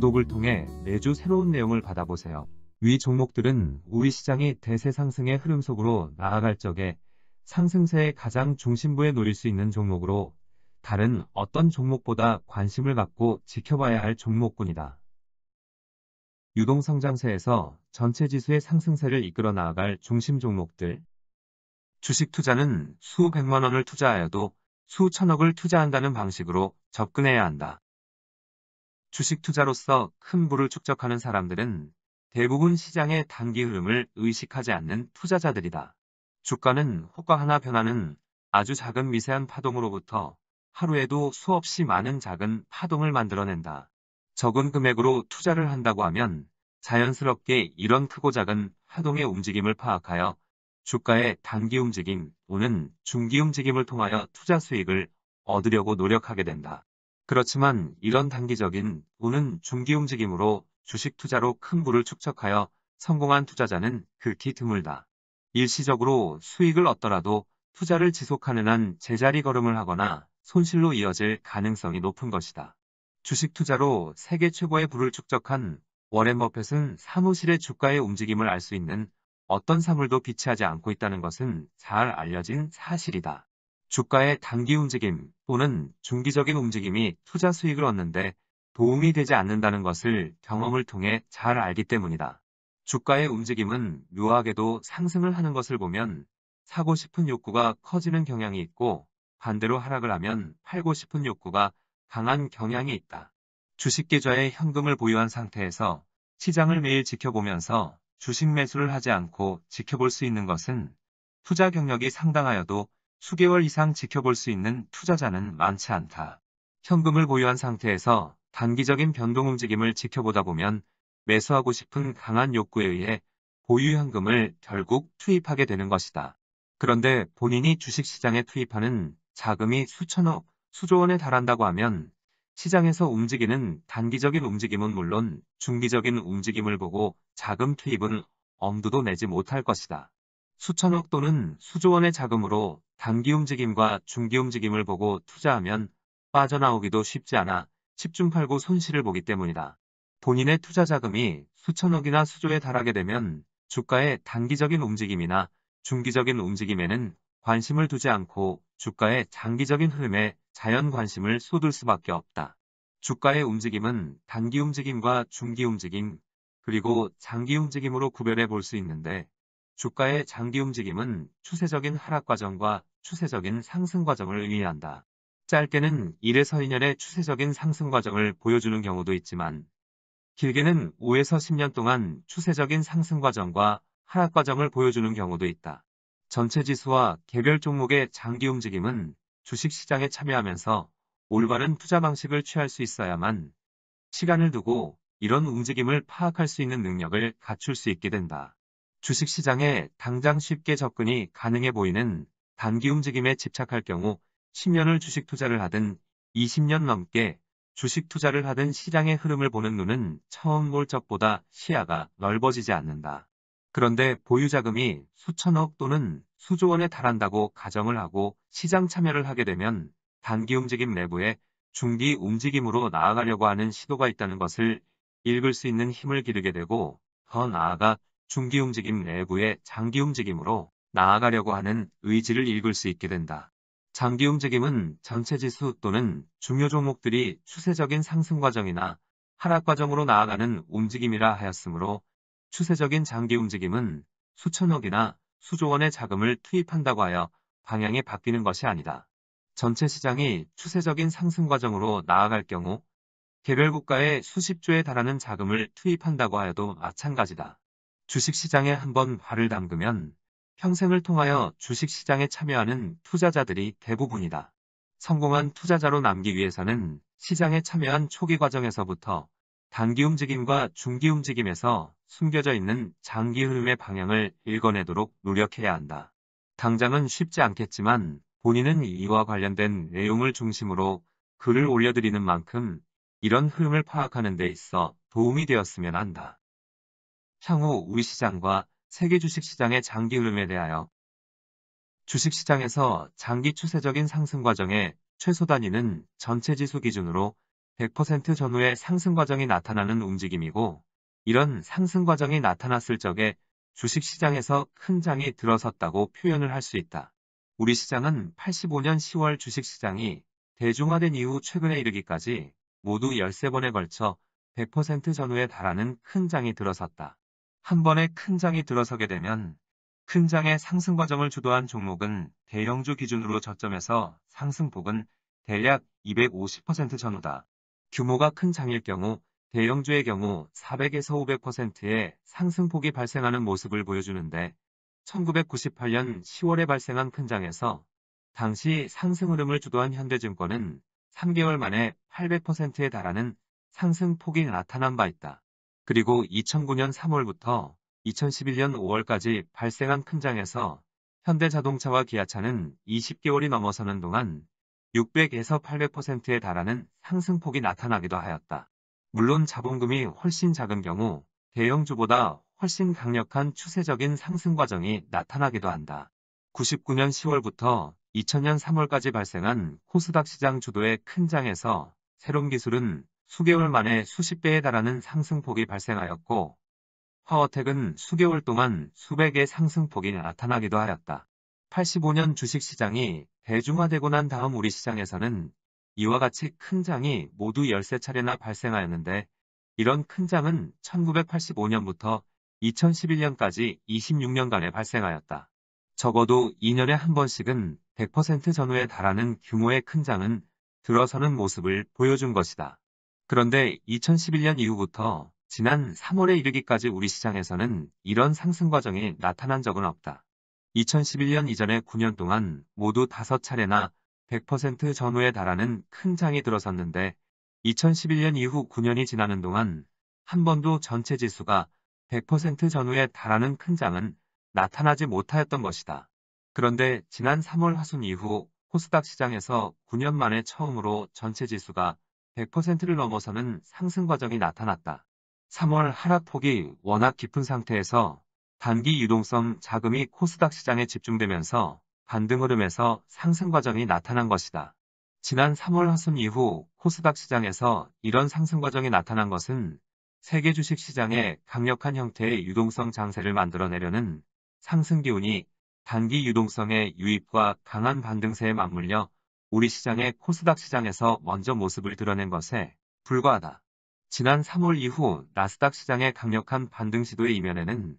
구독을 통해 매주 새로운 내용을 받아보세요. 위 종목들은 우리 시장이 대세 상승의 흐름 속으로 나아갈 적에 상승세의 가장 중심부에 놓일 수 있는 종목으로 다른 어떤 종목보다 관심을 갖고 지켜봐야 할 종목군이다. 유동성장세에서 전체 지수의 상승세를 이끌어 나아갈 중심 종목들. 주식 투자는 수백만 원을 투자하여도 수천억을 투자한다는 방식으로 접근해야 한다. 주식 투자로서 큰 부를 축적하는 사람들은 대부분 시장의 단기 흐름을 의식하지 않는 투자자들이다. 주가는 호가 하나 변하는 아주 작은 미세한 파동으로부터 하루에도 수없이 많은 작은 파동을 만들어낸다. 적은 금액으로 투자를 한다고 하면 자연스럽게 이런 크고 작은 파동의 움직임을 파악하여 주가의 단기 움직임 또는 중기 움직임을 통하여 투자 수익을 얻으려고 노력하게 된다. 그렇지만 이런 단기적인 또는 중기 움직임으로 주식 투자로 큰 부를 축적하여 성공한 투자자는 극히 드물다. 일시적으로 수익을 얻더라도 투자를 지속하는 한 제자리 걸음을 하거나 손실로 이어질 가능성이 높은 것이다. 주식 투자로 세계 최고의 부를 축적한 워렌 버핏은 사무실의 주가의 움직임을 알 수 있는 어떤 사물도 비치하지 않고 있다는 것은 잘 알려진 사실이다. 주가의 단기 움직임 또는 중기적인 움직임이 투자 수익을 얻는데 도움이 되지 않는다는 것을 경험을 통해 잘 알기 때문이다. 주가의 움직임은 묘하게도 상승을 하는 것을 보면 사고 싶은 욕구가 커지는 경향이 있고 반대로 하락을 하면 팔고 싶은 욕구가 강한 경향이 있다. 주식 계좌에 현금을 보유한 상태에서 시장을 매일 지켜보면서 주식 매수를 하지 않고 지켜볼 수 있는 것은 투자 경력이 상당하여도 수개월 이상 지켜볼 수 있는 투자자는 많지 않다. 현금을 보유한 상태에서 단기적인 변동 움직임을 지켜보다 보면 매수하고 싶은 강한 욕구에 의해 보유 현금을 결국 투입하게 되는 것이다. 그런데 본인이 주식시장에 투입하는 자금이 수천억, 수조 원에 달한다고 하면 시장에서 움직이는 단기적인 움직임은 물론 중기적인 움직임을 보고 자금 투입은 엄두도 내지 못할 것이다. 수천억 또는 수조 원의 자금으로 단기 움직임과 중기 움직임을 보고 투자하면 빠져나오기도 쉽지 않아 십중팔구 손실을 보기 때문이다. 본인의 투자 자금이 수천억이나 수조에 달하게 되면 주가의 단기적인 움직임이나 중기적인 움직임에는 관심을 두지 않고 주가의 장기적인 흐름에 자연 관심을 쏟을 수밖에 없다. 주가의 움직임은 단기 움직임과 중기 움직임, 그리고 장기 움직임으로 구별해 볼 수 있는데 주가의 장기 움직임은 추세적인 하락 과정과 추세적인 상승 과정을 의미한다. 짧게는 1에서 2년의 추세적인 상승 과정을 보여주는 경우도 있지만 길게는 5에서 10년 동안 추세적인 상승 과정과 하락 과정을 보여주는 경우도 있다. 전체 지수와 개별 종목의 장기 움직임은 주식시장에 참여하면서 올바른 투자 방식을 취할 수 있어야만 시간을 두고 이런 움직임을 파악할 수 있는 능력을 갖출 수 있게 된다. 주식시장에 당장 쉽게 접근이 가능해 보이는 단기 움직임에 집착할 경우 10년을 주식 투자를 하든 20년 넘게 주식 투자를 하든 시장의 흐름을 보는 눈은 처음 볼 적보다 시야가 넓어지지 않는다. 그런데 보유자금이 수천억 또는 수조 원에 달한다고 가정을 하고 시장 참여를 하게 되면 단기 움직임 내부에 중기 움직임으로 나아가려고 하는 시도가 있다는 것을 읽을 수 있는 힘을 기르게 되고 더 나아가 중기 움직임 내부의 장기 움직임으로 나아가려고 하는 의지를 읽을 수 있게 된다. 장기 움직임은 전체 지수 또는 중요 종목들이 추세적인 상승 과정이나 하락 과정으로 나아가는 움직임이라 하였으므로 추세적인 장기 움직임은 수천억이나 수조 원의 자금을 투입한다고 하여 방향이 바뀌는 것이 아니다. 전체 시장이 추세적인 상승 과정으로 나아갈 경우 개별 국가에 수십조에 달하는 자금을 투입한다고 하여도 마찬가지다. 주식시장에 한번 발을 담그면 평생을 통하여 주식시장에 참여하는 투자자들이 대부분이다. 성공한 투자자로 남기 위해서는 시장에 참여한 초기 과정에서부터 단기 움직임과 중기 움직임에서 숨겨져 있는 장기 흐름의 방향을 읽어내도록 노력해야 한다. 당장은 쉽지 않겠지만 본인은 이와 관련된 내용을 중심으로 글을 올려드리는 만큼 이런 흐름을 파악하는 데 있어 도움이 되었으면 한다. 향후 우리 시장과 세계 주식시장의 장기 흐름에 대하여 주식시장에서 장기 추세적인 상승 과정의 최소 단위는 전체 지수 기준으로 100% 전후의 상승 과정이 나타나는 움직임이고, 이런 상승 과정이 나타났을 적에 주식시장에서 큰 장이 들어섰다고 표현을 할 수 있다. 우리 시장은 85년 10월 주식시장이 대중화된 이후 최근에 이르기까지 모두 13번에 걸쳐 100% 전후에 달하는 큰 장이 들어섰다. 한 번에 큰 장이 들어서게 되면 큰 장의 상승 과정을 주도한 종목은 대형주 기준으로 저점에서 상승폭은 대략 250% 전후다. 규모가 큰 장일 경우 대형주의 경우 400에서 500%의 상승폭이 발생하는 모습을 보여주는데 1998년 10월에 발생한 큰 장에서 당시 상승 흐름을 주도한 현대증권은 3개월 만에 800%에 달하는 상승폭이 나타난 바 있다. 그리고 2009년 3월부터 2011년 5월까지 발생한 큰 장에서 현대자동차와 기아차는 20개월이 넘어서는 동안 600에서 800%에 달하는 상승폭이 나타나기도 하였다. 물론 자본금이 훨씬 작은 경우 대형주보다 훨씬 강력한 추세적인 상승 과정이 나타나기도 한다. 99년 10월부터 2000년 3월까지 발생한 코스닥 시장 주도의 큰 장에서 새로운 기술은 수개월 만에 수십 배에 달하는 상승폭이 발생하였고, 파워텍은 수개월 동안 수백의 상승폭이 나타나기도 하였다. 85년 주식시장이 대중화되고 난 다음 우리 시장에서는 이와 같이 큰 장이 모두 13차례나 발생하였는데, 이런 큰 장은 1985년부터 2011년까지 26년간에 발생하였다. 적어도 2년에 한 번씩은 100% 전후에 달하는 규모의 큰 장은 들어서는 모습을 보여준 것이다. 그런데 2011년 이후부터 지난 3월에 이르기까지 우리 시장에서는 이런 상승 과정이 나타난 적은 없다. 2011년 이전에 9년 동안 모두 5차례나 100% 전후에 달하는 큰 장이 들어섰는데 2011년 이후 9년이 지나는 동안 한 번도 전체 지수가 100% 전후에 달하는 큰 장은 나타나지 못하였던 것이다. 그런데 지난 3월 하순 이후 코스닥 시장에서 9년 만에 처음으로 전체 지수가 100%를 넘어서는 상승 과정이 나타났다. 3월 하락폭이 워낙 깊은 상태에서 단기 유동성 자금이 코스닥 시장에 집중되면서 반등 흐름에서 상승 과정이 나타난 것이다. 지난 3월 하순 이후 코스닥 시장에서 이런 상승 과정이 나타난 것은 세계 주식 시장에 강력한 형태의 유동성 장세를 만들어내려는 상승 기운이 단기 유동성의 유입과 강한 반등세에 맞물려 우리 시장의 코스닥 시장에서 먼저 모습을 드러낸 것에 불과하다. 지난 3월 이후 나스닥 시장의 강력한 반등 시도의 이면에는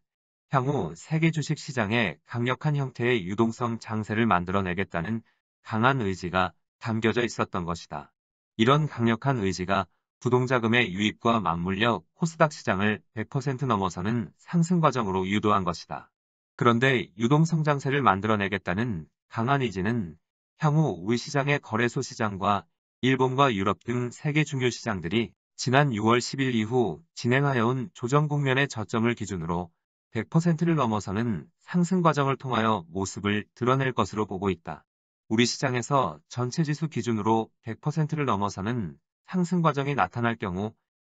향후 세계 주식 시장에 강력한 형태의 유동성 장세를 만들어내겠다는 강한 의지가 담겨져 있었던 것이다. 이런 강력한 의지가 부동자금의 유입과 맞물려 코스닥 시장을 100% 넘어서는 상승 과정으로 유도한 것이다. 그런데 유동성 장세를 만들어내겠다는 강한 의지는 향후 우리 시장의 거래소 시장과 일본과 유럽 등 세계 중요 시장들이 지난 6월 10일 이후 진행하여온 조정 국면의 저점을 기준으로 100%를 넘어서는 상승 과정을 통하여 모습을 드러낼 것으로 보고 있다. 우리 시장에서 전체 지수 기준으로 100%를 넘어서는 상승 과정이 나타날 경우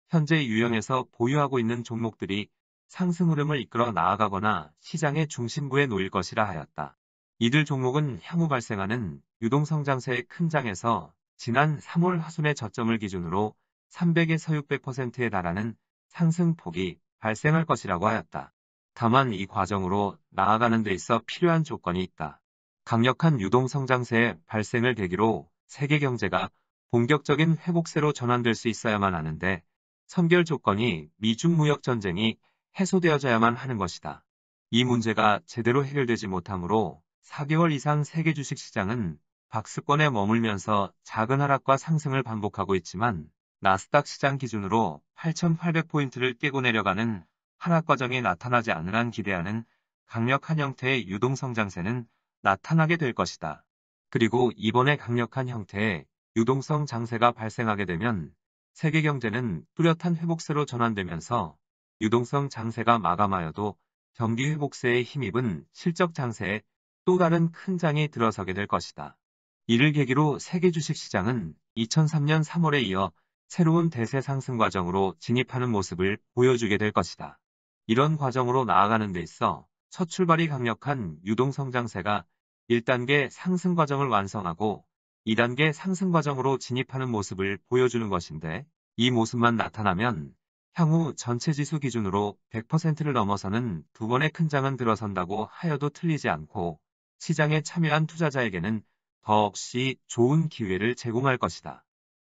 현재 유형에서 보유하고 있는 종목들이 상승 흐름을 이끌어 나아가거나 시장의 중심부에 놓일 것이라 하였다. 이들 종목은 향후 발생하는 유동성 장세의 큰 장에서 지난 3월 하순의 저점을 기준으로 300에서 600%에 달하는 상승폭이 발생할 것이라고 하였다. 다만 이 과정으로 나아가는 데 있어 필요한 조건이 있다. 강력한 유동성 장세의 발생을 계기로 세계 경제가 본격적인 회복세로 전환될 수 있어야만 하는데 선결 조건이 미중 무역 전쟁이 해소되어져야만 하는 것이다. 이 문제가 제대로 해결되지 못하므로 4개월 이상 세계 주식시장은 박스권에 머물면서 작은 하락과 상승을 반복하고 있지만 나스닥 시장 기준으로 8,800포인트를 깨고 내려가는 하락 과정이 나타나지 않을 한 기대하는 강력한 형태의 유동성 장세는 나타나게 될 것이다. 그리고 이번에 강력한 형태의 유동성 장세가 발생하게 되면 세계 경제는 뚜렷한 회복세로 전환되면서 유동성 장세가 마감하여도 경기 회복세에 힘입은 실적 장세에 또 다른 큰 장이 들어서게 될 것이다. 이를 계기로 세계 주식시장은 2003년 3월에 이어 새로운 대세 상승 과정으로 진입하는 모습을 보여주게 될 것이다. 이런 과정으로 나아가는 데 있어 첫 출발이 강력한 유동성 장세가 1단계 상승 과정을 완성하고 2단계 상승 과정으로 진입하는 모습을 보여주는 것인데, 이 모습만 나타나면 향후 전체 지수 기준으로 100%를 넘어서는 두 번의 큰 장은 들어선다고 하여도 틀리지 않고 시장에 참여한 투자자에게는 더없이 좋은 기회를 제공할 것이다.